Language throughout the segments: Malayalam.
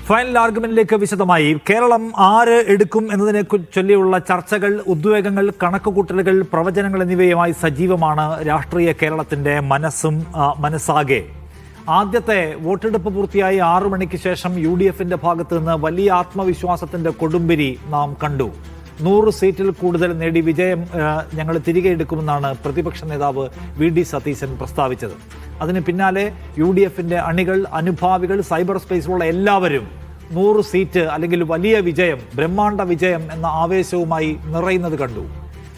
ഫൈനൽ ആർഗ്യുമെന്റിലേക്ക് വിശദമായി കേരളം ആര് എടുക്കും എന്നതിനെ ചൊല്ലിയുള്ള ചർച്ചകൾ, ഉദ്വേഗങ്ങൾ, കണക്കുകൂട്ടലുകൾ, പ്രവചനങ്ങൾ എന്നിവയുമായി സജീവമാണ് രാഷ്ട്രീയ കേരളത്തിന്റെ മനസ്സാകെ. ആദ്യത്തെ വോട്ടെടുപ്പ് പൂർത്തിയായി 6 മണിക്ക് ശേഷം UDFന്റെ ഭാഗത്ത് നിന്ന് വലിയ ആത്മവിശ്വാസത്തിന്റെ കൊടുമ്പിരി നാം കണ്ടു. 100 സീറ്റിൽ കൂടുതൽ നേടി വിജയം ഞങ്ങൾ തിരികെ എടുക്കുമെന്നാണ് പ്രതിപക്ഷ നേതാവ് VD സതീശൻ പ്രസ്താവിച്ചത്. അതിന് പിന്നാലെ UDFന്റെ അണികൾ, അനുഭാവികൾ, സൈബർ സ്പേസിലുള്ള എല്ലാവരും 100 സീറ്റ് അല്ലെങ്കിൽ വലിയ വിജയം, ബ്രഹ്മാണ്ഡ വിജയം എന്ന ആവേശവുമായി നിറയുന്നത് കണ്ടു.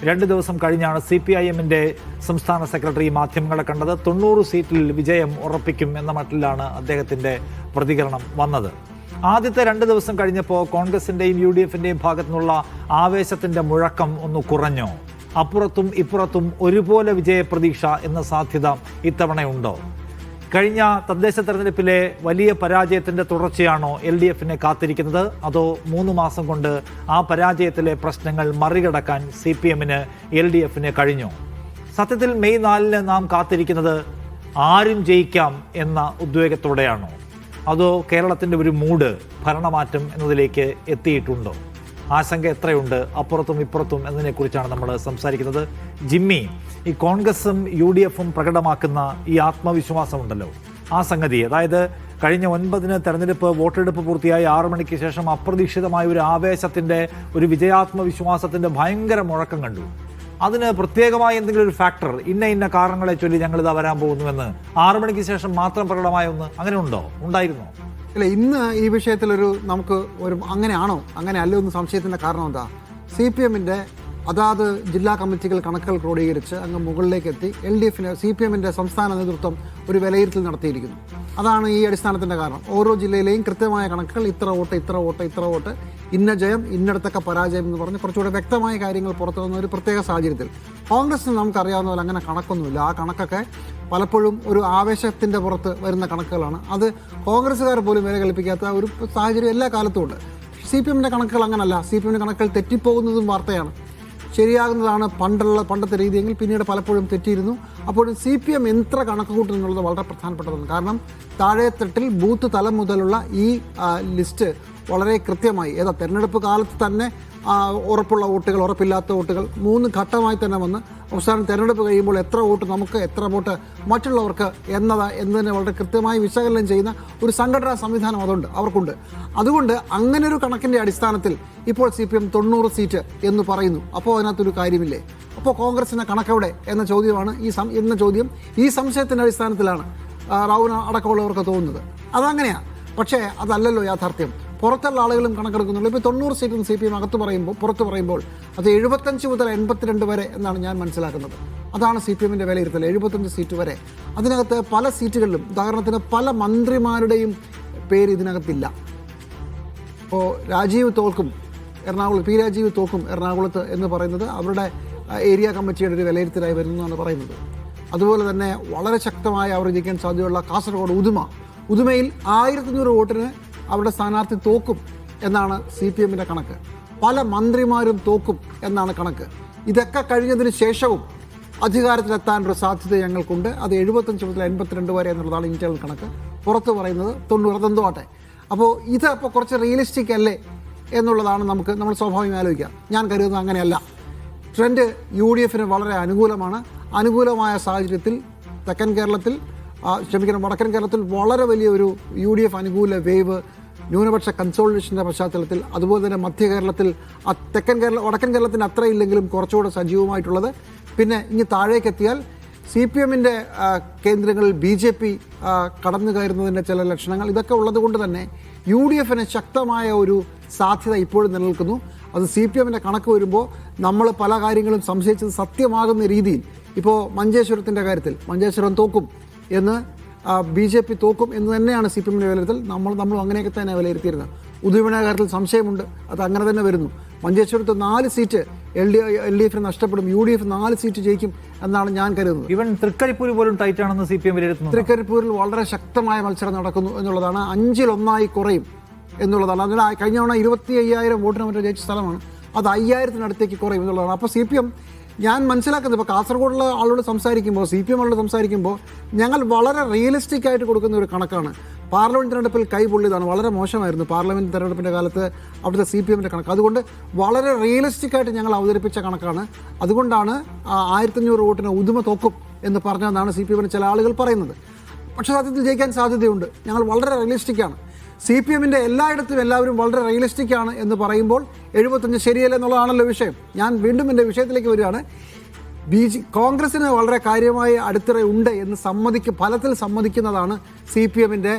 2 ദിവസം കഴിഞ്ഞാണ് CPIMന്റെ സംസ്ഥാന സെക്രട്ടറി മാധ്യമങ്ങളെ കണ്ടത്. 90 സീറ്റിൽ വിജയം ഉറപ്പിക്കും എന്ന മട്ടിലാണ് അദ്ദേഹത്തിന്റെ പ്രതികരണം വന്നത്. ആദ്യത്തെ 2 ദിവസം കഴിഞ്ഞപ്പോൾ കോൺഗ്രസിന്റെയും UDFന്റെയും ഭാഗത്തു നിന്നുള്ള ആവേശത്തിന്റെ മുഴക്കം ഒന്ന് കുറഞ്ഞോ? അപ്പുറത്തും ഇപ്പുറത്തും ഒരുപോലെ വിജയപ്രതീക്ഷ എന്ന സാധ്യത ഇത്തവണയുണ്ടോ? കഴിഞ്ഞ തദ്ദേശ തെരഞ്ഞെടുപ്പിലെ വലിയ പരാജയത്തിന്റെ തുടർച്ചയാണോ LDFനെ കാത്തിരിക്കുന്നത്? അതോ 3 മാസം കൊണ്ട് ആ പരാജയത്തിലെ പ്രശ്നങ്ങൾ മറികടക്കാൻ CPMന് LDFന് കഴിഞ്ഞോ? സത്യത്തിൽ മെയ് 4 നാം കാത്തിരിക്കുന്നത് ആരും ജയിക്കാം എന്ന ഉദ്വേഗത്തോടെയാണോ? അതോ കേരളത്തിന്റെ ഒരു മൂഡ് ഭരണമാറ്റം എന്നതിലേക്ക് എത്തിയിട്ടുണ്ടോ? ആശങ്ക എത്രയുണ്ട് അപ്പുറത്തും ഇപ്പുറത്തും എന്നതിനെക്കുറിച്ചാണ് നമ്മൾ സംസാരിക്കുന്നത്. ജിമ്മി, ഈ കോൺഗ്രസും UDFും പ്രകടമാക്കുന്ന ഈ ആത്മവിശ്വാസമുണ്ടല്ലോ, ആ സംഗതി, അതായത് കഴിഞ്ഞ 9-ന് തെരഞ്ഞെടുപ്പ് വോട്ടെടുപ്പ് പൂർത്തിയായി 6 മണിക്ക് ശേഷം അപ്രതീക്ഷിതമായ ഒരു ആവേശത്തിന്റെ, ഒരു വിജയാത്മവിശ്വാസത്തിന്റെ ഭയങ്കര മുഴക്കം കണ്ടു. അതിന് പ്രത്യേകമായ എന്തെങ്കിലും ഒരു ഫാക്ടർ, ഇന്ന കാരണങ്ങളെ ചൊല്ലി ഞങ്ങളിതാ വരാൻ പോകുന്നുവെന്ന് 6 മണിക്ക് ശേഷം മാത്രം പ്രകടമായ ഒന്ന് അങ്ങനെ ഉണ്ടോ? ഉണ്ടായിരുന്നോ? ഇല്ല, ഇന്ന് ഈ വിഷയത്തിലൊരു നമുക്ക് ഒരു അങ്ങനെയാണോ അങ്ങനെ അല്ലോ എന്ന് സംശയത്തിൻ്റെ കാരണം എന്താ? CPMന്റെ അതാത് ജില്ലാ കമ്മിറ്റികൾ കണക്കുകൾ ക്രോഡീകരിച്ച് അങ്ങ് മുകളിലേക്ക് എത്തി LDFന് CPMന്റെ സംസ്ഥാന നേതൃത്വം ഒരു വിലയിരുത്തൽ നടത്തിയിരിക്കുന്നു. അതാണ് ഈ അടിസ്ഥാനത്തിൻ്റെ കാരണം. ഓരോ ജില്ലയിലെയും കൃത്യമായ കണക്കുകൾ, ഇത്ര വോട്ട്, ഇന്ന ജയം, ഇന്നടത്തൊക്കെ പരാജയം എന്ന് പറഞ്ഞ് കുറച്ചുകൂടെ വ്യക്തമായ കാര്യങ്ങൾ പുറത്തു വന്ന ഒരു പ്രത്യേക സാഹചര്യത്തിൽ കോൺഗ്രസിന് നമുക്കറിയാവുന്ന പോലെ അങ്ങനെ കണക്കൊന്നുമില്ല. ആ കണക്കൊക്കെ പലപ്പോഴും ഒരു ആവേശത്തിൻ്റെ പുറത്ത് വരുന്ന കണക്കുകളാണ്. അത് കോൺഗ്രസ്സുകാർ പോലും വില കൽപ്പിക്കാത്ത ഒരു സാഹചര്യം എല്ലാ കാലത്തും ഉണ്ട്. CPMന്റെ കണക്കുകൾ അങ്ങനല്ല. CPMന്റെ കണക്കുകൾ തെറ്റിപ്പോകുന്നതും വാർത്തയാണ്. ശരിയാകുന്നതാണ് പണ്ടത്തെ രീതിയെങ്കിൽ പിന്നീട് പലപ്പോഴും തെറ്റിയിരുന്നു. അപ്പോഴും CPM എത്ര കണക്ക് കൂട്ടുന്നുള്ളത് വളരെ പ്രധാനപ്പെട്ടതാണ്. കാരണം താഴെത്തട്ടിൽ ബൂത്ത് തലം മുതലുള്ള ഈ ലിസ്റ്റ് വളരെ കൃത്യമായി തെരഞ്ഞെടുപ്പ് കാലത്ത് തന്നെ ഉറപ്പുള്ള വോട്ടുകൾ, ഉറപ്പില്ലാത്ത വോട്ടുകൾ 3 ഘട്ടമായി തന്നെ വന്ന് അവസാനം തെരഞ്ഞെടുപ്പ് കഴിയുമ്പോൾ എത്ര വോട്ട് നമുക്ക്, എത്ര വോട്ട് മറ്റുള്ളവർക്ക് എന്നതിനെ വളരെ കൃത്യമായി വിശകലനം ചെയ്യുന്ന ഒരു സംഘടനാ സംവിധാനം അവർക്കുണ്ട്. അതുകൊണ്ട് അങ്ങനെ ഒരു കണക്കിൻ്റെ അടിസ്ഥാനത്തിൽ ഇപ്പോൾ CPM 90 സീറ്റ് എന്ന് പറയുന്നു. അപ്പോൾ അതിനകത്തൊരു കാര്യമില്ലേ? അപ്പോൾ കോൺഗ്രസിൻ്റെ കണക്കെവിടെ എന്ന ചോദ്യമാണ് ഈ സംശയത്തിൻ്റെ അടിസ്ഥാനത്തിലാണ് റാവുന അടക്കമുള്ളവർക്ക് തോന്നുന്നത്. അതങ്ങനെയാണ്. പക്ഷേ അതല്ലല്ലോ യാഥാർത്ഥ്യം. പുറത്തുള്ള ആളുകളും കണക്കെടുക്കുന്നുള്ളൂ. ഇപ്പോൾ 90 സീറ്റും CPM പുറത്ത് പറയുമ്പോൾ അത് 75 മുതൽ 82 വരെ എന്നാണ് ഞാൻ മനസ്സിലാക്കുന്നത്. അതാണ് CPMന്റെ വിലയിരുത്തൽ, 75 സീറ്റ് വരെ. അതിനകത്ത് പല സീറ്റുകളിലും, ഉദാഹരണത്തിന് പല മന്ത്രിമാരുടെയും പേര് ഇതിനകത്തില്ല. ഇപ്പോൾ രാജീവ് തോൽക്കും എറണാകുളത്ത് എന്ന് പറയുന്നത് അവരുടെ ഏരിയ കമ്മിറ്റിയുടെ ഒരു വിലയിരുത്തലായി വരുന്നു എന്നാണ് പറയുന്നത്. അതുപോലെ തന്നെ വളരെ ശക്തമായി അവർ ജയിക്കാൻ സാധ്യതയുള്ള കാസർഗോഡ് ഉദുമയിൽ 1500 വോട്ടിന് അവരുടെ സ്ഥാനാർത്ഥി തോക്കും എന്നാണ് CPMന്റെ കണക്ക്. പല മന്ത്രിമാരും തോക്കും എന്നാണ് കണക്ക്. ഇതൊക്കെ കഴിഞ്ഞതിന് ശേഷവും അധികാരത്തിലെത്താനൊരു സാധ്യത ഞങ്ങൾക്കുണ്ട്. അത് 75 മുതൽ 82 വരെ എന്നുള്ളതാണ് ഇന്റേണൽ കണക്ക്. പുറത്ത് പറയുന്നത് 90 അതെന്തോ ആട്ടെ. അപ്പോൾ അപ്പോൾ കുറച്ച് റിയലിസ്റ്റിക് അല്ലേ എന്നുള്ളതാണ് നമ്മൾ സ്വാഭാവികം ആലോചിക്കുക. ഞാൻ കരുതുന്നത് അങ്ങനെയല്ല. ട്രെൻഡ് UDFന് വളരെ അനുകൂലമാണ്. അനുകൂലമായ സാഹചര്യത്തിൽ വടക്കൻ കേരളത്തിൽ വളരെ വലിയൊരു UDF അനുകൂല വേവ്, ന്യൂനപക്ഷ കൺസോളിഡേഷൻ്റെ പശ്ചാത്തലത്തിൽ, അതുപോലെ തന്നെ മധ്യ കേരളത്തിൽ, വടക്കൻ കേരളത്തിന് അത്രയില്ലെങ്കിലും കുറച്ചുകൂടെ സജീവമായിട്ടുള്ളത്. പിന്നെ ഇനി താഴേക്കെത്തിയാൽ CPMന്റെ കേന്ദ്രങ്ങളിൽ BJP കടന്നു കയറുന്നതിൻ്റെ ചില ലക്ഷണങ്ങൾ, ഇതൊക്കെ ഉള്ളത് കൊണ്ട് തന്നെ UDFന് ശക്തമായ ഒരു സാധ്യത ഇപ്പോഴും നിലനിൽക്കുന്നു. അത് CPMന്റെ കണക്ക് വരുമ്പോൾ നമ്മൾ പല കാര്യങ്ങളും സംശയിച്ചത് സത്യമാകുന്ന രീതിയിൽ, ഇപ്പോൾ മഞ്ചേശ്വരത്തിൻ്റെ കാര്യത്തിൽ മഞ്ചേശ്വരം തോക്കും എന്ന് BJP തോക്കും എന്ന് തന്നെയാണ് CPMന്റെ വിലയിരുത്തൽ. നമ്മൾ അങ്ങനെയൊക്കെ തന്നെ വിലയിരുത്തിയിരുന്നത്. ഉദുമയുടെ കാര്യത്തിൽ സംശയമുണ്ട്, അത് അങ്ങനെ തന്നെ വരുന്നു. മഞ്ചേശ്വരത്ത് 4 സീറ്റ് LDFന് നഷ്ടപ്പെടും, UDF 4 സീറ്റ് ജയിക്കും എന്നാണ് ഞാൻ കരുതുന്നത്. ഈവൻ തൃക്കരിപ്പൂർ പോലും ടൈറ്റ് ആണെന്ന് CPM വിലയിരുത്തുന്നു. തൃക്കരിപ്പൂരിൽ വളരെ ശക്തമായ മത്സരം നടക്കുന്നു എന്നുള്ളതാണ്. 5-ൽ 1 കുറയും എന്നുള്ളതാണ്. അതിൽ കഴിഞ്ഞ തവണ 25,000 വോട്ടിന് മറ്റോ ജയിച്ച സ്ഥലമാണ്. അത് 5,000-ത്തിനടുത്തേക്ക് കുറയും എന്നുള്ളതാണ്. അപ്പോൾ CPM ഞാൻ മനസ്സിലാക്കുന്നത്, ഇപ്പോൾ കാസർഗോഡുള്ള ആളോട് സംസാരിക്കുമ്പോൾ, CPM ആളോട് സംസാരിക്കുമ്പോൾ ഞങ്ങൾ വളരെ റിയലിസ്റ്റിക് ആയിട്ട് കൊടുക്കുന്ന ഒരു കണക്കാണ്. പാർലമെന്റ് തെരഞ്ഞെടുപ്പിൽ കൈപൊള്ളിയതാണ്, വളരെ മോശമായിരുന്നു പാർലമെന്റ് തെരഞ്ഞെടുപ്പിൻ്റെ കാലത്ത് അവിടുത്തെ CPM കണക്ക്. അതുകൊണ്ട് വളരെ റിയലിസ്റ്റിക് ആയിട്ട് ഞങ്ങൾ അവതരിപ്പിച്ച കണക്കാണ്. അതുകൊണ്ടാണ് 1500 വോട്ടിന് ഉദുമ തോക്കും എന്ന് പറഞ്ഞതെന്നാണ് CPM ചില ആളുകൾ പറയുന്നത്. പക്ഷേ സത്യത്തിൽ ജയിക്കാൻ സാധ്യതയുണ്ട്. ഞങ്ങൾ വളരെ റിയലിസ്റ്റിക്കാണ്. CPM എല്ലായിടത്തും എല്ലാവരും വളരെ റിയലിസ്റ്റിക് ആണ് എന്ന് പറയുമ്പോൾ 75 ശരിയല്ല എന്നുള്ളതാണല്ലോ വിഷയം. ഞാൻ വീണ്ടും എൻ്റെ വിഷയത്തിലേക്ക് വരികയാണ്. കോൺഗ്രസിന് വളരെ കാര്യമായ അടിത്തറ ഉണ്ട് എന്ന് ഫലത്തിൽ സമ്മതിക്കുന്നതാണ് CPM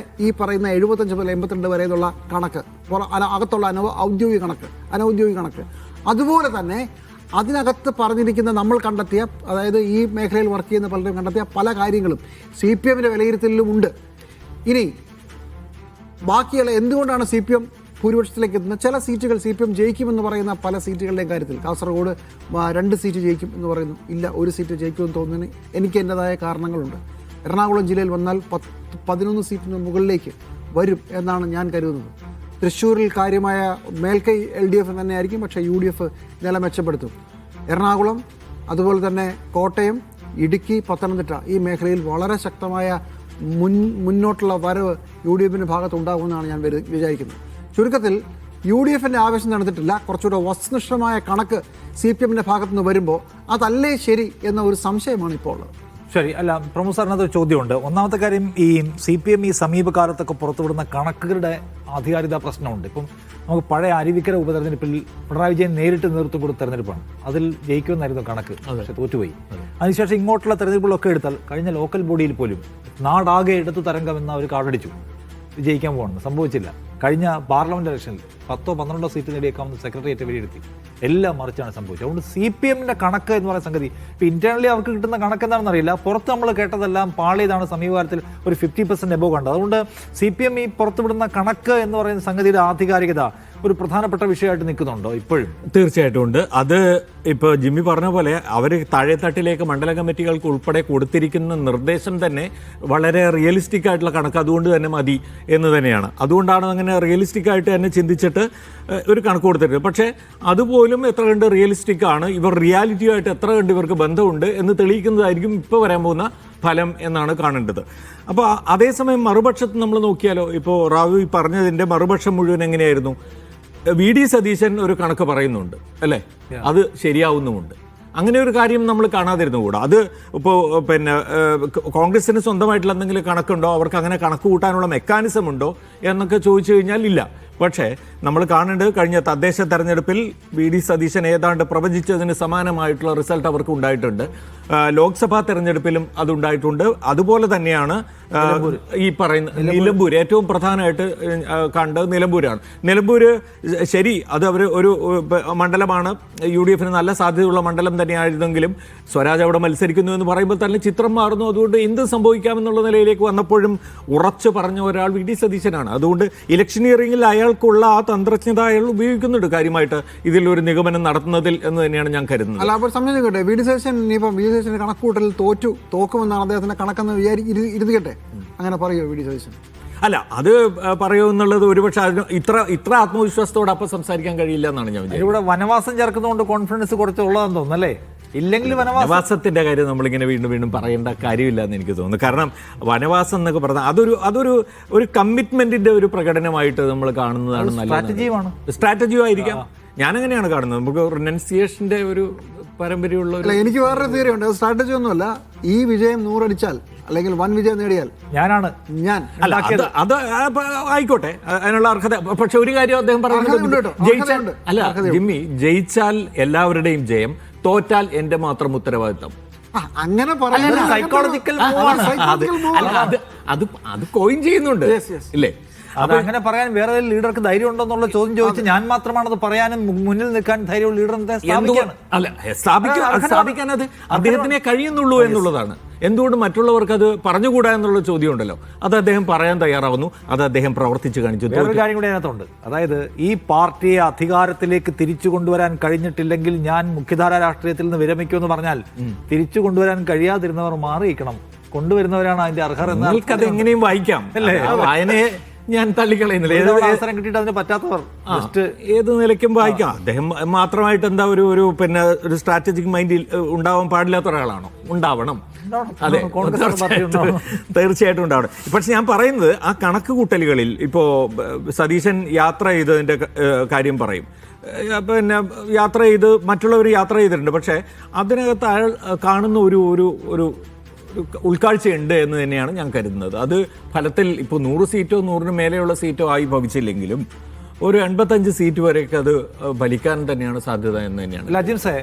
ഈ പറയുന്ന 75 മുതൽ 82 വരെ എന്നുള്ള കണക്ക്, അകത്തുള്ള അനൗദ്യോഗിക കണക്ക്. അതുപോലെ തന്നെ അതിനകത്ത് പറഞ്ഞിരിക്കുന്ന നമ്മൾ കണ്ടെത്തിയ, അതായത് ഈ മേഖലയിൽ വർക്ക് ചെയ്യുന്ന പലരും കണ്ടെത്തിയ പല കാര്യങ്ങളും CPM വിലയിരുത്തലിലും ഉണ്ട്. ഇനി ബാക്കിയുള്ള എന്തുകൊണ്ടാണ് CPM ഭൂരിപക്ഷത്തിലേക്ക് എത്തുന്നത്? ചില സീറ്റുകൾ CPM ജയിക്കുമെന്ന് പറയുന്ന പല സീറ്റുകളുടെയും കാര്യത്തിൽ കാസർഗോഡ് 2 സീറ്റ് ജയിക്കും എന്ന് പറയുന്നു. ഇല്ല, 1 സീറ്റ് ജയിക്കുമെന്ന് തോന്നുന്നതിന് എനിക്ക് എൻ്റെതായ കാരണങ്ങളുണ്ട്. എറണാകുളം ജില്ലയിൽ വന്നാൽ 11 സീറ്റിന് മുകളിലേക്ക് വരും എന്നാണ് ഞാൻ കരുതുന്നത്. തൃശ്ശൂരിൽ കാര്യമായ മേൽക്കൈ LDF തന്നെയായിരിക്കും, പക്ഷേ UDF നില മെച്ചപ്പെടുത്തും. എറണാകുളം, അതുപോലെ തന്നെ കോട്ടയം, ഇടുക്കി, പത്തനംതിട്ട ഈ മേഖലയിൽ വളരെ ശക്തമായ മുന്നോട്ടുള്ള വരവ് UDF ഭാഗത്തുണ്ടാകുമെന്നാണ് ഞാൻ വിചാരിക്കുന്നത്. ചുരുക്കത്തിൽ UDF ആവേശം നടന്നിട്ടില്ല. കുറച്ചുകൂടെ വസ്തുനിഷ്ഠമായ കണക്ക് CPM ഭാഗത്തുനിന്ന് വരുമ്പോൾ അതല്ലേ ശരി എന്ന ഒരു സംശയമാണ് ഇപ്പോൾ ഉള്ളത്. ശരി, അല്ല പ്രമോദ് സാറിനകത്ത് ഒരു ചോദ്യമുണ്ട്. ഒന്നാമത്തെ കാര്യം, ഈ CPM ഈ സമീപകാലത്തൊക്കെ പുറത്തുവിടുന്ന കണക്കുകളുടെ ആധികാരികത പ്രശ്നമുണ്ട്. ഇപ്പം നമുക്ക് പഴയ അരുവിക്കര ഉപതെരഞ്ഞെടുപ്പിൽ പിണറായി വിജയൻ നേരിട്ട് നേതൃത്വം കൊടുത്ത തെരഞ്ഞെടുപ്പാണ്. അതിൽ ജയിക്കുമെന്നായിരുന്നു കണക്ക്, പക്ഷേ തോറ്റുപോയി. അതിനുശേഷം ഇങ്ങോട്ടുള്ള തെരഞ്ഞെടുപ്പുകളൊക്കെ എടുത്താൽ കഴിഞ്ഞ ലോക്കൽ ബോഡിയിൽ പോലും നാടാകെ ഇടതു തരംഗം എന്ന ഒരു കാർഡടിച്ചു, വിജയിക്കാൻ പോകുന്നത് സംഭവിച്ചില്ല. കഴിഞ്ഞ പാർലമെന്റ് ഇലക്ഷനിൽ 10-12 സീറ്റ് നേടിയേക്കാവുന്ന സെക്രട്ടേറിയറ്റ് വിലയിരുത്തി എല്ലാം മറിച്ചാണ് സംഭവിച്ചത്. അതുകൊണ്ട് CPM കണക്ക് എന്ന് പറയുന്ന സംഗതി ഇപ്പം ഇന്റേണലി അവർക്ക് കിട്ടുന്ന കണക്ക് എന്താണെന്ന് അറിയില്ല. പുറത്ത് നമ്മൾ കേട്ടതെല്ലാം പാളിയതാണ്. സമീപകാലത്തിൽ ഒരു 50% എബോവ് കണ്ടത്. അതുകൊണ്ട് CPM ഈ പുറത്തുവിടുന്ന കണക്ക് എന്ന് പറയുന്ന സംഗതിയുടെ ആധികാരികത ഒരു പ്രധാനപ്പെട്ട വിഷയമായിട്ട് നിൽക്കുന്നുണ്ടോ ഇപ്പോഴും? തീർച്ചയായിട്ടും ഉണ്ട്. അത് ഇപ്പോൾ ജിമ്മി പറഞ്ഞ പോലെ അവർ താഴെത്തട്ടിലേക്ക് മണ്ഡല കമ്മിറ്റികൾക്ക് ഉൾപ്പെടെ കൊടുത്തിരിക്കുന്ന നിർദ്ദേശം തന്നെ വളരെ റിയലിസ്റ്റിക് ആയിട്ടുള്ള കണക്ക് അതുകൊണ്ട് തന്നെ മതി എന്ന് തന്നെയാണ്. അതുകൊണ്ടാണ് അങ്ങനെ റിയലിസ്റ്റിക് ആയിട്ട് തന്നെ ചിന്തിച്ചിട്ട് ഒരു കണക്ക് കൊടുത്തിട്ടുണ്ട്. പക്ഷേ അതുപോലും എത്ര കണ്ട് റിയലിസ്റ്റിക് ആണ്, ഇവർ റിയാലിറ്റിയുമായിട്ട് എത്ര കണ്ട് ഇവർക്ക് ബന്ധമുണ്ട് എന്ന് തെളിയിക്കുന്നതായിരിക്കും ഇപ്പോൾ വരാൻ പോകുന്ന ഫലം എന്നാണ് കാണേണ്ടത്. അപ്പോൾ അതേസമയം മറുപക്ഷത്ത് നമ്മൾ നോക്കിയാലോ, ഇപ്പോൾ റാവു പറഞ്ഞതിൻ്റെ മറുപക്ഷം മുഴുവൻ എങ്ങനെയായിരുന്നു? VD സതീശൻ ഒരു കണക്ക് പറയുന്നുണ്ട് അല്ലേ, അത് ശരിയാവുന്നുമുണ്ട്. അങ്ങനെ ഒരു കാര്യം നമ്മൾ കാണാതിരുന്നുകൂടാ. അത് ഇപ്പോൾ പിന്നെ കോൺഗ്രസിന് സ്വന്തമായിട്ടുള്ള എന്തെങ്കിലും കണക്കുണ്ടോ, അവർക്ക് അങ്ങനെ കണക്ക് കൂട്ടാനുള്ള മെക്കാനിസം ഉണ്ടോ എന്നൊക്കെ ചോദിച്ചു കഴിഞ്ഞാൽ ഇല്ല. പക്ഷേ നമ്മൾ കാണേണ്ടത് കഴിഞ്ഞ തദ്ദേശ തെരഞ്ഞെടുപ്പിൽ VD സതീശൻ ഏതാണ്ട് പ്രവചിച്ചതിന് സമാനമായിട്ടുള്ള റിസൾട്ട് അവർക്ക് ഉണ്ടായിട്ടുണ്ട്. ലോക്സഭാ തെരഞ്ഞെടുപ്പിലും അതുണ്ടായിട്ടുണ്ട്. അതുപോലെ തന്നെയാണ് ഈ പറയുന്ന നിലമ്പൂർ, ഏറ്റവും പ്രധാനമായിട്ട് കണ്ടത് നിലമ്പൂരാണ്. നിലമ്പൂർ ശരി, അത് അവർ ഒരു മണ്ഡലമാണ്, UDF നല്ല സാധ്യതയുള്ള മണ്ഡലം തന്നെയായിരുന്നെങ്കിലും സ്വരാജ് അവിടെ മത്സരിക്കുന്നു എന്ന് പറയുമ്പോൾ തന്നെ ചിത്രം മാറുന്നു. അതുകൊണ്ട് എന്ത് സംഭവിക്കാമെന്നുള്ള നിലയിലേക്ക് വന്നപ്പോഴും ഉറച്ചു പറഞ്ഞ ഒരാൾ VD സതീശനാണ്. അതുകൊണ്ട് ഇലക്ഷനിയറിംഗിൽ അയാൾക്കുള്ള ആ തന്ത്രജ്ഞത അയാൾ ഉപയോഗിക്കുന്നുണ്ട് കാര്യമായിട്ട് ഇതിലൊരു നിഗമനം നടത്തുന്നതിൽ എന്ന് തന്നെയാണ് ഞാൻ കരുതുന്നത്. അല്ല, അപ്പോൾ സംശയം കേട്ടെ, VD സതീശൻ കണക്കൂട്ടൽ തോക്കുമെന്നാണ് അദ്ദേഹത്തിന്റെ കണക്കെന്ന് ഇരുന്നിക്കട്ടെ, അങ്ങനെ പറയുമോ VD സതീശൻ? അല്ല, അത് പറയുമെന്നുള്ളത് ഒരുപക്ഷെ അതിന് ഇത്ര ആത്മവിശ്വാസത്തോടെ അപ്പം സംസാരിക്കാൻ കഴിയില്ല എന്നാണ് ഞാൻ വിചാരിക്കുന്നത്. ഇവിടെ വനവാസം ചേർക്കുന്നതുകൊണ്ട് കോൺഫിഡൻസ് കുറച്ച് ഉള്ളതെന്ന് തോന്നുന്നല്ലേ? ഇല്ലെങ്കിൽ വനവാസത്തിന്റെ കാര്യം നമ്മളിങ്ങനെ വീണ്ടും പറയേണ്ട കാര്യമില്ല എന്ന് എനിക്ക് തോന്നുന്നു. കാരണം വനവാസം എന്നൊക്കെ പറഞ്ഞാൽ അതൊരു കമ്മിറ്റ്മെന്റിന്റെ ഒരു പ്രകടനമായിട്ട് നമ്മൾ കാണുന്നതാണ് നല്ലത്. സ്ട്രാറ്റജിയും ആയിരിക്കാം. ഞാനങ്ങനെയാണ് കാണുന്നത്. നമുക്ക് റിനൻസിയേഷന്റെ ഒരു പാരമ്പര്യമുള്ള. എനിക്ക് വേറൊരു തിയറി ഉണ്ട്. സ്ട്രാറ്റജി ഒന്നുമല്ല. ഈ വിജയം 100 അടിച്ചാൽ അല്ലെങ്കിൽ 1 വിജയം നേടിയാൽ ഞാൻ അല്ല, അത് ആയിക്കോട്ടെ, അതിനുള്ള അർഹത. പക്ഷെ ഒരു കാര്യം അദ്ദേഹം പറയുന്നത്, ജിമ്മി, ജയിച്ചാൽ എല്ലാവരുടെയും ജയം, തോറ്റാൽ എന്റെ മാത്രം ഉത്തരവാദിത്തം. അങ്ങനെ സൈക്കോളജിക്കൽ അത് കോയിൻ ചെയ്യുന്നുണ്ട് ഇല്ലേ? അത് അങ്ങനെ പറയാൻ വേറെ ലീഡർക്ക് ധൈര്യം ഉണ്ടോ എന്നുള്ള ചോദ്യം ചോദിച്ച് ഞാൻ മാത്രമാണത് പറയാനും മുന്നിൽ നിൽക്കാൻ ധൈര്യമുള്ള ലീഡർ സ്ഥാപിക്കാൻ അത് അദ്ദേഹത്തിനെ കഴിയുന്നുള്ളൂ എന്നുള്ളതാണ്. എന്തുകൊണ്ട് മറ്റുള്ളവർക്ക് അത് പറഞ്ഞുകൂടാ എന്നുള്ള ചോദ്യം ഉണ്ടല്ലോ, അത് അദ്ദേഹം പറയാൻ തയ്യാറാവുന്നു, അത് അദ്ദേഹം പ്രവർത്തിച്ചു കാണിച്ചു. വേറൊരു കാര്യം കൂടി അതിനകത്തുണ്ട്. അതായത് ഈ പാർട്ടിയെ അധികാരത്തിലേക്ക് തിരിച്ചു കൊണ്ടുവരാൻ കഴിഞ്ഞിട്ടില്ലെങ്കിൽ ഞാൻ മുഖ്യധാരാ രാഷ്ട്രീയത്തിൽ നിന്ന് വിരമിക്കുമെന്ന് പറഞ്ഞാൽ തിരിച്ചു കൊണ്ടുവരാൻ കഴിയാതിരുന്നവർ മാറിയിരിക്കണം, കൊണ്ടുവരുന്നവരാണ് അതിന്റെ അർഹർ. അത് എങ്ങനെയും വായിക്കാം അല്ലേ? വായനയെ ഞാൻ തള്ളിക്കളയുന്നില്ല. അവസരം കിട്ടിയിട്ട് അതിന് പറ്റാത്തവർ ഏത് നിലയ്ക്കും വായിക്കാം. അദ്ദേഹം മാത്രമായിട്ട് എന്താ ഒരു പിന്നെ ഒരു സ്ട്രാറ്റജിക് മൈൻഡിൽ ഉണ്ടാവാൻ പാടില്ലാത്ത ഒരാളാണോ? ഉണ്ടാവണം. അതെ, തീർച്ചയായിട്ടും ഉണ്ടാവണം. പക്ഷെ ഞാൻ പറയുന്നത് ആ കണക്ക് കൂട്ടലുകളിൽ ഇപ്പോൾ സതീശൻ യാത്ര ചെയ്തതിൻ്റെ കാര്യം പറയും. പിന്നെ യാത്ര ചെയ്ത് മറ്റുള്ളവർ യാത്ര ചെയ്തിട്ടുണ്ട്. പക്ഷേ അതിനകത്ത് അയാൾ കാണുന്ന ഒരു ഉൾക്കാഴ്ചയുണ്ട് എന്ന് തന്നെയാണ് ഞാൻ കരുതുന്നത്. അത് ഫലത്തിൽ ഇപ്പോൾ 100 സീറ്റോ 100-ന് മേലെയുള്ള സീറ്റോ ആയി ഭവിച്ചില്ലെങ്കിലും ഒരു 85 സീറ്റ് വരെയൊക്കെ അത് ഫലിക്കാൻ തന്നെയാണ് സാധ്യത എന്ന് തന്നെയാണ്. ലജിൻസേ,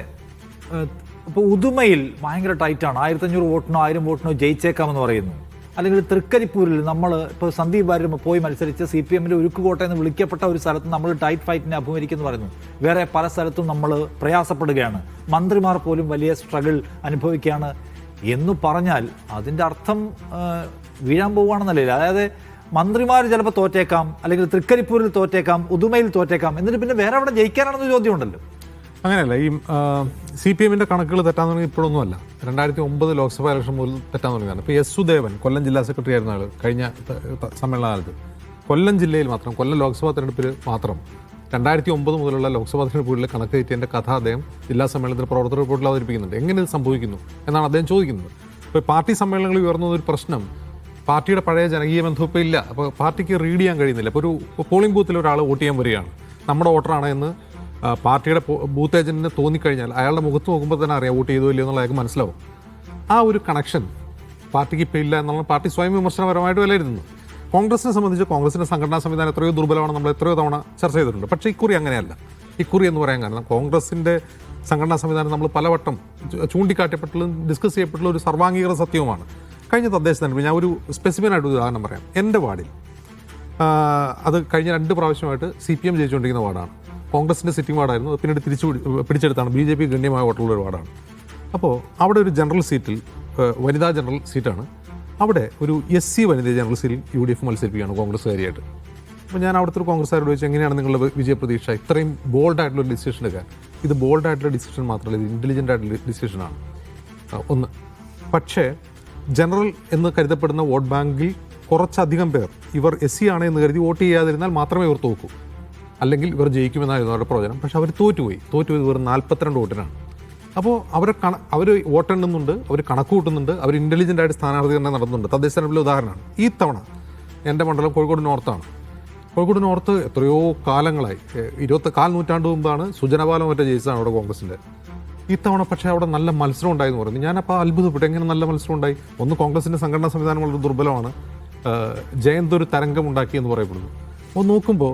ഇപ്പോൾ ഉദുമയിൽ ഭയങ്കര ടൈറ്റാണ്. 1500 വോട്ടിനോ 1000 വോട്ടിനോ ജയിച്ചേക്കാമെന്ന് പറയുന്നു. അല്ലെങ്കിൽ തൃക്കരിപ്പൂരിൽ നമ്മൾ ഇപ്പോൾ സന്ദീപ് വാര്യർ പോയി മത്സരിച്ച് CPM-ന്റെ ഉരുക്കുകോട്ട എന്ന് വിളിക്കപ്പെട്ട ഒരു സ്ഥലത്ത് നമ്മൾ ടൈറ്റ് ഫൈറ്റിനെ അഭിമുഖീകരിക്കുന്നു പറയുന്നു. വേറെ പല സ്ഥലത്തും നമ്മൾ പ്രയാസപ്പെടുകയാണ്. മന്ത്രിമാർ പോലും വലിയ സ്ട്രഗിൾ അനുഭവിക്കുകയാണ് എന്ന് പറഞ്ഞാൽ അതിൻ്റെ അർത്ഥം വീഴാൻ പോവുകയാണെന്നല്ലേ? അതായത് മന്ത്രിമാർ ചിലപ്പോൾ തോറ്റേക്കാം, അല്ലെങ്കിൽ തൃക്കരിപ്പൂരിൽ തോറ്റേക്കാം, ഉദുമയിൽ തോറ്റേക്കാം, എന്നിട്ട് പിന്നെ വേറെ അവിടെ ജയിക്കാനാണെന്ന് ചോദ്യമുണ്ടല്ലോ. അങ്ങനെയല്ല. ഈ CPM-ന്റെ കണക്കുകൾ തെറ്റാൻ തുടങ്ങി ഇപ്പോഴൊന്നുമല്ല. 2009 ലോക്സഭാ ഇലക്ഷൻ മുതൽ തെറ്റാൻ തുടങ്ങിയതാണ്. ഇപ്പോൾ S. സുദേവൻ കൊല്ലം ജില്ലാ സെക്രട്ടറി ആയിരുന്ന ആൾ കഴിഞ്ഞ സമ്മേളനകാലത്ത് കൊല്ലം ജില്ലയിൽ മാത്രം, കൊല്ലം ലോക്സഭാ തെരഞ്ഞെടുപ്പിൽ മാത്രം 2009 മുതലുള്ള ലോക്സഭാ തെരഞ്ഞെടുപ്പുകളിലെ കണക്ക് തെറ്റിയതിൻ്റെ കഥ അദ്ദേഹം ജില്ലാ സമ്മേളനത്തിൽ പ്രവർത്തക റിപ്പോർട്ടിൽ അവതരിപ്പിക്കുന്നുണ്ട്. എങ്ങനെ ഇത് സംഭവിക്കുന്നു എന്നാണ് അദ്ദേഹം ചോദിക്കുന്നത്. ഇപ്പോൾ പാർട്ടി സമ്മേളനങ്ങളിൽ ഉയർന്ന ഒരു പ്രശ്നം, പാർട്ടിയുടെ പഴയ ജനകീയ ബന്ധം ഇപ്പോൾ ഇല്ല. അപ്പോൾ പാർട്ടിക്ക് റീഡ് ചെയ്യാൻ കഴിയുന്നില്ല. ഇപ്പോൾ ഒരു പോളിംഗ് ബൂത്തിൽ ഒരാൾ വോട്ട് ചെയ്യാൻ വരികയാണ്, നമ്മുടെ വോട്ടറാണ് എന്ന് പാർട്ടിയുടെ ബൂത്ത് ഏജന്റിന് തോന്നിക്കഴിഞ്ഞാൽ അയാളുടെ മുഖത്ത് നോക്കുമ്പോൾ തന്നെ അറിയാം വോട്ട് ചെയ്തോ ഇല്ലയോ എന്നുള്ള അയാൾക്ക് മനസ്സിലാവും. ആ ഒരു കണക്ഷൻ പാർട്ടിക്ക് ഇപ്പോൾ ഇല്ല എന്നുള്ള പാർട്ടി സ്വയം വിമർശനപരമായിട്ട് വിലയിരുത്തുന്നു. കോൺഗ്രസിനെ സംബന്ധിച്ച് കോൺഗ്രസിൻ്റെ സംഘടനാ സംവിധാനം എത്രയോ ദുർബലമാണ്, നമ്മൾ എത്രയോ തവണ ചർച്ച ചെയ്തിട്ടുണ്ട്. പക്ഷേ ഇക്കുറി അങ്ങനെയല്ല. ഇക്കുറി എന്ന് പറയാൻ കാരണം കോൺഗ്രസിൻ്റെ സംഘടനാ സംവിധാനം നമ്മൾ പലവട്ടം ചൂണ്ടിക്കാട്ടപ്പെട്ടുള്ളതും ഡിസ്കസ് ചെയ്യപ്പെട്ടുള്ള ഒരു സർവാംഗീകൃത സത്യവുമാണ്. കഴിഞ്ഞ തദ്ദേശ തെരഞ്ഞെടുപ്പ് ഞാൻ ഒരു സ്പെസിഫിക്കായിട്ട് ഉദാഹരണം പറയാം. എൻ്റെ വാർഡിൽ അത് കഴിഞ്ഞ 2 പ്രാവശ്യമായിട്ട് CPM ജയിച്ചുകൊണ്ടിരിക്കുന്ന വാർഡാണ്. കോൺഗ്രസിൻ്റെ സിറ്റിംഗ് വാർഡായിരുന്നു. പിന്നീട് പിടിച്ചെടുത്താണ് BJP ഗണ്യമായ വോട്ടുള്ള ഒരു വാർഡാണ്. അപ്പോൾ അവിടെ ഒരു ജനറൽ സീറ്റിൽ, വനിതാ ജനറൽ സീറ്റാണ്, അവിടെ ഒരു SC വനിതാ ജനറൽ സീറ്റിൽ UDF മത്സരിപ്പിക്കുകയാണ് കോൺഗ്രസ്സുകാരിയായിട്ട്. അപ്പോൾ ഞാൻ അവിടുത്തെ ഒരു കോൺഗ്രസ്സുകാരോട് ചോദിച്ചു, എങ്ങനെയാണ് നിങ്ങളുടെ വിജയപ്രതീക്ഷ? ഇത്രയും ബോൾഡായിട്ടുള്ള ഒരു ഡിസിഷൻ എടുക്കാൻ. ഇത് ബോൾഡായിട്ടുള്ള ഡിസിഷൻ മാത്രമല്ല, ഇത് ഇൻ്റലിജൻ്റ് ആയിട്ടുള്ള ഡിസിഷനാണ് ഒന്ന്. പക്ഷേ ജനറൽ എന്ന് കരുതപ്പെടുന്ന വോട്ട് ബാങ്കിൽ കുറച്ചധികം പേർ ഇവർ SC ആണ് എന്ന് കരുതി വോട്ട് ചെയ്യാതിരുന്നാൽ മാത്രമേ ഇവർ തോക്കൂ, അല്ലെങ്കിൽ ഇവർ ജയിക്കുമെന്നായിരുന്നു അവരുടെ പ്രവചനം. പക്ഷെ അവർ തോറ്റുപോയി വെറും 42 വോട്ടിനാണ്. അപ്പോൾ അവർ വോട്ടെണ്ണുന്നുണ്ട്, അവർ കണക്ക് കൂട്ടുന്നുണ്ട്, അവർ ഇൻ്റലിജൻ്റ് ആയിട്ട് സ്ഥാനാർത്ഥീകരണം നടത്തുന്നുണ്ട്. തദ്ദേശ തെരഞ്ഞെടുപ്പിലെ ഉദാഹരണമാണ്. ഈ തവണ എൻ്റെ മണ്ഡലം കോഴിക്കോട് നോർത്താണ്. കോഴിക്കോട് നോർത്ത് എത്രയോ കാലങ്ങളായി, 24 നൂറ്റാണ്ട് മുമ്പാണ് സുജനപാലം മറ്റേ ജയിച്ചതാണ് അവിടെ കോൺഗ്രസിൻ്റെ. ഇത്തവണ പക്ഷേ അവിടെ നല്ല മത്സരം ഉണ്ടായെന്ന് പറയുന്നു. ഞാനപ്പോൾ അത്ഭുതപ്പെട്ടു, എങ്ങനെ നല്ല മത്സരം ഉണ്ടായി? ഒന്ന്, കോൺഗ്രസിൻ്റെ സംഘടനാ സംവിധാനം വളരെ ദുർബലമാണ്, ജയന്ത് ഒരു തരംഗമുണ്ടാക്കി എന്ന് പറയപ്പെടുന്നു. അപ്പോൾ നോക്കുമ്പോൾ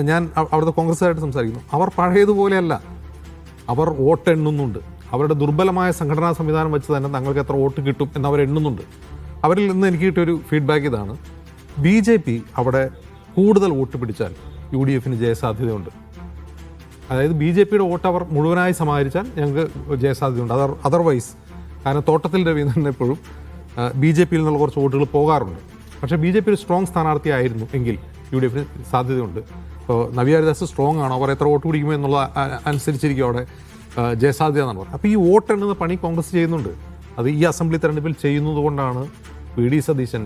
ഞാൻ അവിടുത്തെ കോൺഗ്രസ്സുകാരായിട്ട് സംസാരിക്കുന്നു, അവർ പഴയതുപോലെയല്ല, അവർ വോട്ട് എണ്ണുന്നുണ്ട്. അവരുടെ ദുർബലമായ സംഘടനാ സംവിധാനം വെച്ച് തന്നെ തങ്ങൾക്ക് എത്ര വോട്ട് കിട്ടും എന്നവർ എണ്ണുന്നുണ്ട്. അവരിൽ നിന്ന് എനിക്ക് കിട്ടിയൊരു ഫീഡ്ബാക്ക് ഇതാണ്: BJP അവിടെ കൂടുതൽ വോട്ട് പിടിച്ചാൽ UDFന് ജയസാധ്യതയുണ്ട്. അതായത് BJPയുടെ വോട്ട് അവർ മുഴുവനായി സമാഹരിച്ചാൽ ഞങ്ങൾക്ക് ജയസാധ്യതയുണ്ട്. അതർവൈസ്, കാരണം തോട്ടത്തിൽ രവീന്ദ്രൻ എപ്പോഴും BJPയിൽ നിന്നുള്ള കുറച്ച് വോട്ടുകൾ പോകാറുണ്ട്. പക്ഷേ BJP ഒരു സ്ട്രോങ് സ്ഥാനാർത്ഥിയായിരുന്നു എങ്കിൽ UDFന് സാധ്യതയുണ്ട്. ഇപ്പോൾ നവ്യ ഹരിദാസ് സ്ട്രോങ് ആണ്, അവർ എത്ര വോട്ട് പിടിക്കുമോ എന്നുള്ള അനുസരിച്ചിരിക്കും അവിടെ ജയസാധ്യത എന്നാണ് പറയുന്നത്. അപ്പോൾ ഈ വോട്ട് എണ്ണുന്ന പണി കോൺഗ്രസ് ചെയ്യുന്നുണ്ട്. അത് ഈ അസംബ്ലി തെരഞ്ഞെടുപ്പിൽ ചെയ്യുന്നത് കൊണ്ടാണ് PD സതീശൻ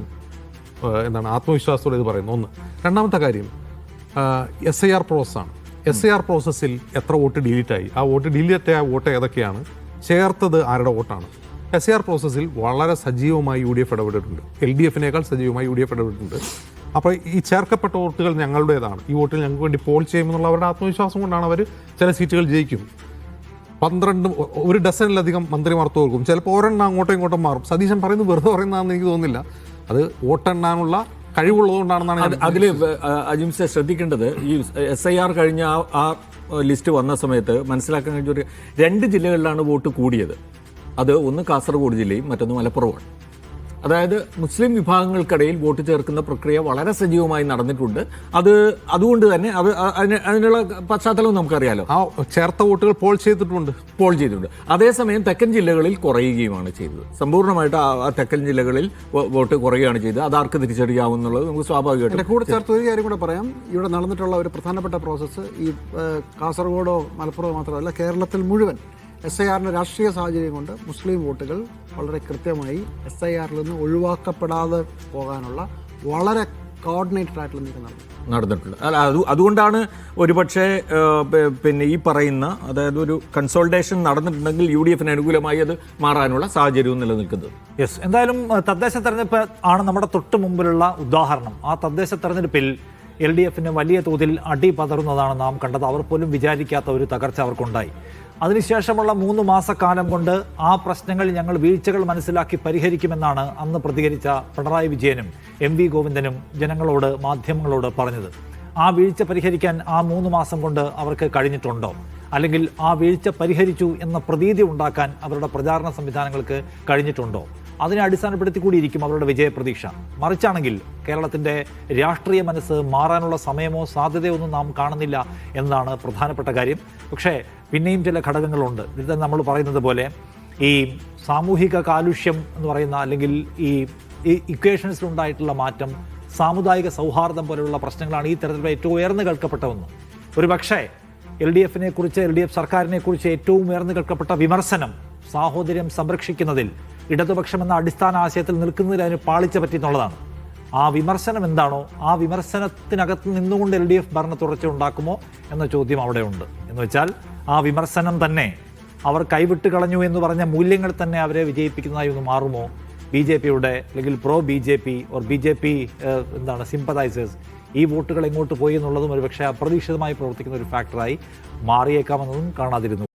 ആത്മവിശ്വാസത്തോടെ ഇത് പറയുന്നത്. ഒന്ന്. രണ്ടാമത്തെ കാര്യം SIR പ്രോസസ്സാണ്. SIR പ്രോസസ്സിൽ എത്ര വോട്ട് ഡിലീറ്റായി, ആ വോട്ട് ഡിലീറ്റ് ആയ വോട്ട് ഏതൊക്കെയാണ്, ചേർത്തത് ആരുടെ വോട്ടാണ്. SIR പ്രോസസ്സിൽ വളരെ സജീവമായി UDF ഇടപെട്ടിട്ടുണ്ട്. LDFനേക്കാൾ സജീവമായി UDF ഇടപെട്ടിട്ടുണ്ട്. അപ്പോൾ ഈ ചേർക്കപ്പെട്ട വോട്ടുകൾ ഞങ്ങളുടേതാണ്, ഈ വോട്ടിൽ ഞങ്ങൾക്ക് വേണ്ടി പോൾ ചെയ്യുമെന്നുള്ള അവരുടെ ആത്മവിശ്വാസം കൊണ്ടാണ് അവർ ചില സീറ്റുകൾ ജയിക്കും. 12 ഡസനിലധികം മന്ത്രിമാർ തോൽക്കും. ചിലപ്പോൾ ഒരെണ്ണം അങ്ങോട്ടും ഇങ്ങോട്ടും മാറും. സതീശൻ പറയുന്നത് വെറുതെ പറയുന്നതാണെന്ന് എനിക്ക് തോന്നുന്നില്ല. അത് വോട്ടെണ്ണാനുള്ള കഴിവുള്ളതുകൊണ്ടാണെന്നാണ് അതിൽ അജിംസെ ശ്രദ്ധിക്കേണ്ടത്. ഈ SIR കഴിഞ്ഞ ആ ലിസ്റ്റ് വന്ന സമയത്ത് മനസ്സിലാക്കാൻ കഴിഞ്ഞ ഒരു 2 ജില്ലകളിലാണ് വോട്ട് കൂടിയത്. അത് ഒന്ന് കാസർഗോഡ് ജില്ലയും മറ്റൊന്ന് മലപ്പുറമാണ്. അതായത് മുസ്ലിം വിഭാഗങ്ങൾക്കിടയിൽ വോട്ട് ചേർക്കുന്ന പ്രക്രിയ വളരെ സജീവമായി നടന്നിട്ടുണ്ട്. അതുകൊണ്ട് തന്നെ അതിനുള്ള പശ്ചാത്തലം നമുക്കറിയാലോ. ആ ചേർത്ത വോട്ടുകൾ പോൾ ചെയ്തിട്ടുണ്ട്. അതേസമയം തെക്കൻ ജില്ലകളിൽ കുറയുകയുമാണ് ചെയ്തത്. സമ്പൂർണ്ണമായിട്ട് ആ തെക്കൻ ജില്ലകളിൽ വോട്ട് കുറയുകയാണ് ചെയ്തത്. അതാർക്ക് തിരിച്ചറിയാവുന്നുള്ളത് നമുക്ക് സ്വാഭാവികമായിട്ടും. കൂടെ ചേർത്ത് ഒരു കാര്യം കൂടെ പറയാം. ഇവിടെ നടന്നിട്ടുള്ള ഒരു പ്രധാനപ്പെട്ട പ്രോസസ്സ് ഈ കാസർഗോഡോ മലപ്പുറമോ മാത്രമല്ല, കേരളത്തിൽ മുഴുവൻ SIRന്റെ രാഷ്ട്രീയ സാഹചര്യം കൊണ്ട് മുസ്ലിം വോട്ടുകൾ വളരെ കൃത്യമായി SIRൽ നിന്ന് ഒഴിവാക്കപ്പെടാതെ പോകാനുള്ള വളരെ കോർഡിനേറ്റഡ് ആയിട്ടുള്ള നീക്കം നടന്നു. നടന്നിട്ടുണ്ട്. അല്ല, അതുകൊണ്ടാണ് ഒരുപക്ഷെ പിന്നെ ഈ പറയുന്ന, അതായത് ഒരു കൺസോൾട്ടേഷൻ നടന്നിട്ടുണ്ടെങ്കിൽ UDF-ന് അനുകൂലമായി അത് മാറാനുള്ള സാഹചര്യവും നിലനിൽക്കുന്നത്. യെസ്, എന്തായാലും തദ്ദേശ തെരഞ്ഞെടുപ്പ് ആണ് നമ്മുടെ തൊട്ട് മുമ്പിലുള്ള ഉദാഹരണം. ആ തദ്ദേശ തെരഞ്ഞെടുപ്പിൽ LDF-ന് വലിയ തോതിൽ അടി പതറുന്നതാണ് നാം കണ്ടത്. അവർ പോലും വിചാരിക്കാത്ത ഒരു തകർച്ച അവർക്കുണ്ടായി. അതിനുശേഷമുള്ള 3 മാസക്കാലം കൊണ്ട് ആ പ്രശ്നങ്ങൾ ഞങ്ങൾ വീഴ്ചകൾ മനസ്സിലാക്കി പരിഹരിക്കുമെന്നാണ് അന്ന് പ്രതികരിച്ച പിണറായി വിജയനും MV ഗോവിന്ദനും ജനങ്ങളോട്, മാധ്യമങ്ങളോട് പറഞ്ഞത്. ആ വീഴ്ച പരിഹരിക്കാൻ ആ 3 മാസം കൊണ്ട് അവർക്ക് കഴിഞ്ഞിട്ടുണ്ടോ? അല്ലെങ്കിൽ ആ വീഴ്ച പരിഹരിച്ചു എന്ന പ്രതീതി ഉണ്ടാക്കാൻ അവരുടെ പ്രചാരണ സംവിധാനങ്ങൾക്ക് കഴിഞ്ഞിട്ടുണ്ടോ? അതിനെ അടിസ്ഥാനപ്പെടുത്തി കൂടിയിരിക്കും അവരുടെ വിജയപ്രതീക്ഷ. മറിച്ചാണെങ്കിൽ കേരളത്തിൻ്റെ രാഷ്ട്രീയ മനസ്സ് മാറാനുള്ള സമയമോ സാധ്യതയോ ഒന്നും നാം കാണുന്നില്ല എന്നതാണ് പ്രധാനപ്പെട്ട കാര്യം. പക്ഷേ പിന്നെയും ചില ഘടകങ്ങളുണ്ട്. ഇത് നമ്മൾ പറയുന്നത് പോലെ ഈ സാമൂഹിക കാലുഷ്യം എന്ന് പറയുന്ന, അല്ലെങ്കിൽ ഈ ഇക്വേഷൻസിലുണ്ടായിട്ടുള്ള മാറ്റം, സാമുദായിക സൗഹാർദ്ദം പോലെയുള്ള പ്രശ്നങ്ങളാണ് ഈ തെരഞ്ഞെടുപ്പ് ഏറ്റവും ഉയർന്നു കേൾക്കപ്പെട്ടതെന്നും ഒരു പക്ഷേ LDF-നെ കുറിച്ച്, LDF സർക്കാരിനെ കുറിച്ച് ഏറ്റവും ഉയർന്നു കേൾക്കപ്പെട്ട വിമർശനം സാഹോദര്യം സംരക്ഷിക്കുന്നതിൽ, ഇടതുപക്ഷം എന്ന അടിസ്ഥാന ആശയത്തിൽ നിൽക്കുന്നതിൽ അതിന് പാളിച്ച പറ്റിയെന്നുള്ളതാണ്. ആ വിമർശനം എന്താണോ, ആ വിമർശനത്തിനകത്ത് നിന്നുകൊണ്ട് LDF ഭരണ തുടർച്ച ഉണ്ടാക്കുമോ എന്ന ചോദ്യം അവിടെ ഉണ്ട്. എന്ന് വെച്ചാൽ ആ വിമർശനം തന്നെ അവർ കൈവിട്ട് കളഞ്ഞു എന്ന് പറഞ്ഞ മൂല്യങ്ങൾ തന്നെ അവരെ വിജയിപ്പിക്കുന്നതായി ഒന്ന് മാറുമോ? BJP-യുടെ അല്ലെങ്കിൽ pro BJP or BJP sympathisers ഈ വോട്ടുകൾ എങ്ങോട്ട് പോയി എന്നുള്ളതും ഒരുപക്ഷെ അപ്രതീക്ഷിതമായി പ്രവർത്തിക്കുന്ന ഒരു ഫാക്ടറായി മാറിയേക്കാമെന്നതും കാണാതിരുന്നു.